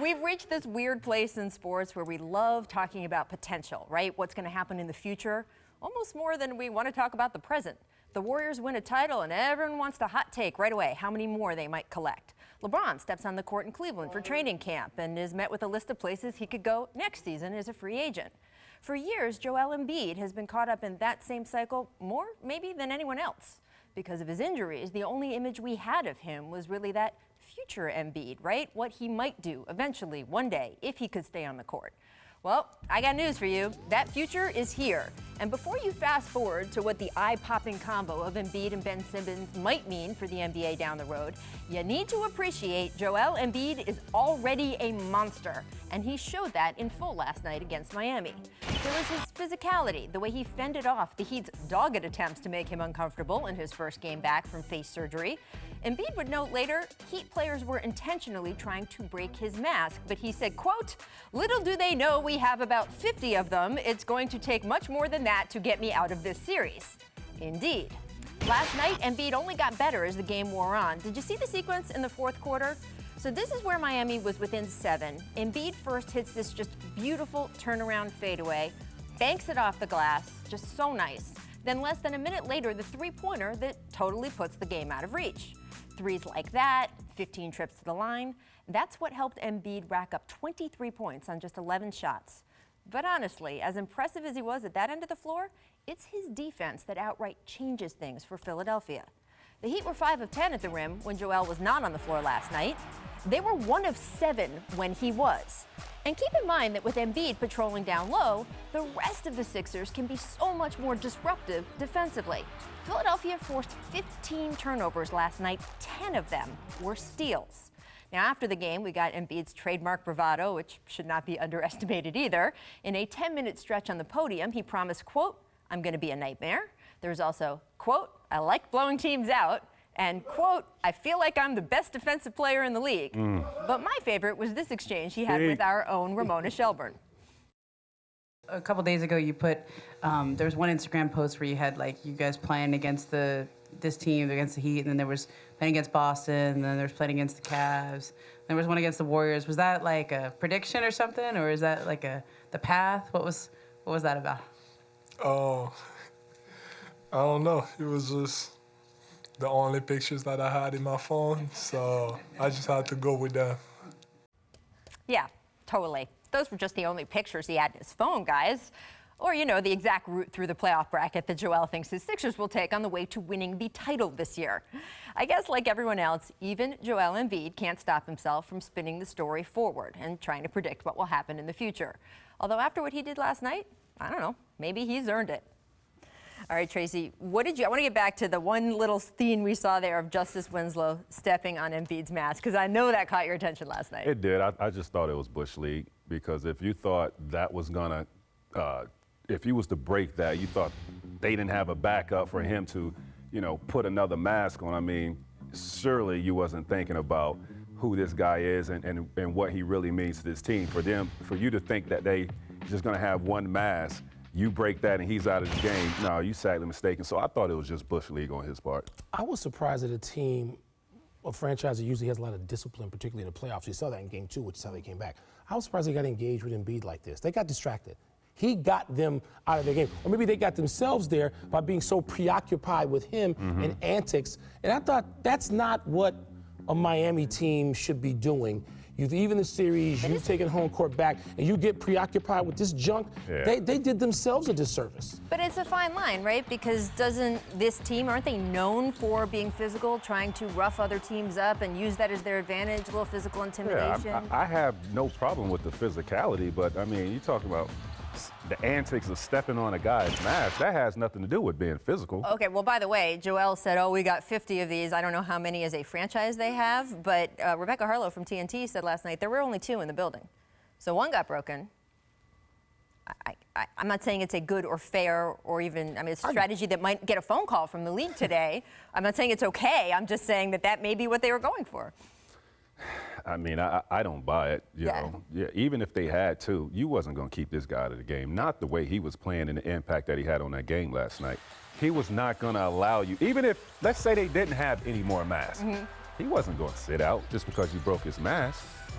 We've reached this weird place in sports where we love talking about potential, right? What's going to happen in the future, almost more than we want to talk about the present. The Warriors win a title and everyone wants to hot take right away how many more they might collect. LeBron steps on the court in Cleveland for training camp and is met with a list of places he could go next season as a free agent. For years, Joel Embiid has been caught up in that same cycle more maybe than anyone else. Because of his injuries, the only image we had of him was really that future Embiid, right? What he might do eventually, one day, if he could stay on the court. Well, I got news for you. That future is here. And before you fast forward to what the eye-popping combo of Embiid and Ben Simmons might mean for the NBA down the road, you need to appreciate Joel Embiid is already a monster. And he showed that in full last night against Miami. There was his physicality, the way he fended off the Heat's dogged attempts to make him uncomfortable in his first game back from face surgery. Embiid would note later, Heat players were intentionally trying to break his mask, but he said, quote, "Little do they know we have about 50 of them. It's going to take much more than that to get me out of this series." Indeed. Last night, Embiid only got better as the game wore on. Did you see the sequence in the fourth quarter? So this is where Miami was within 7. Embiid first hits this just beautiful turnaround fadeaway, banks it off the glass, just so nice. Then less than a minute later, the three-pointer that totally puts the game out of reach. Threes like that, 15 trips to the line. That's what helped Embiid rack up 23 points on just 11 shots. But honestly, as impressive as he was at that end of the floor, it's his defense that outright changes things for Philadelphia. The Heat were 5 of 10 at the rim when Joel was not on the floor last night. They were 1 of 7 when he was. And keep in mind that with Embiid patrolling down low, the rest of the Sixers can be so much more disruptive defensively. Philadelphia forced 15 turnovers last night. 10 of them were steals. Now, after the game, we got Embiid's trademark bravado, which should not be underestimated either. In a 10-minute stretch on the podium, he promised, quote, "I'm going to be a nightmare." There's also, quote, "I like blowing teams out," and, quote, "I feel like I'm the best defensive player in the league." But my favorite was this exchange he had with our own Ramona Shelburne. A couple days ago, you put, there was one Instagram post where you had, like, you guys playing against this team, against the Heat, and then there was playing against Boston, and then there was playing against the Cavs. There was one against the Warriors. Was that like a prediction or something, or is that like the path? What was that about? Oh, I don't know. It was just the only pictures that I had in my phone, so I just had to go with that. Yeah, totally. Those were just the only pictures he had in his phone, guys. Or, you know, the exact route through the playoff bracket that Joel thinks his Sixers will take on the way to winning the title this year. I guess like everyone else, even Joel Embiid can't stop himself from spinning the story forward and trying to predict what will happen in the future. Although after what he did last night, I don't know, maybe he's earned it. All right, Tracy, I want to get back to the one little scene we saw there of Justice Winslow stepping on Embiid's mask, because I know that caught your attention last night. It did. I just thought it was Bush League, because if you thought that was going to, if you was to break that, you thought they didn't have a backup for him to, you know, put another mask on. I mean, surely you wasn't thinking about who this guy is and what he really means to this team. For you to think that they just going to have one mask, you break that and he's out of the game. No, you sadly mistaken. So I thought it was just Bush League on his part. I was surprised that a team, a franchise that usually has a lot of discipline, particularly in the playoffs. You saw that in game 2, which is how they came back. I was surprised they got engaged with Embiid like this. They got distracted. He got them out of their game. Or maybe they got themselves there by being so preoccupied with him and antics. And I thought that's not what a Miami team should be doing. Even the series, you've taken home court back, and you get preoccupied with this junk. Yeah. They did themselves a disservice. But it's a fine line, right? Because doesn't this team, aren't they known for being physical, trying to rough other teams up and use that as their advantage, a little physical intimidation? Yeah, I have no problem with the physicality, but, I mean, you talk about the antics of stepping on a guy's mask. That has nothing to do with being physical. Okay, well, by the way, Joel said, oh, we got 50 of these. I don't know how many as a franchise they have, but Rebecca Harlow from TNT said last night there were only 2 in the building. So one got broken. I'm not saying it's a good or fair or even, I mean, it's a strategy that might get a phone call from the league today. I'm not saying it's okay. I'm just saying that may be what they were going for. I mean, I don't buy it, you know. Yeah, even if they had to, you wasn't going to keep this guy out of the game. Not the way he was playing and the impact that he had on that game last night. He was not going to allow you, even if, let's say they didn't have any more masks. He wasn't going to sit out just because you broke his mask.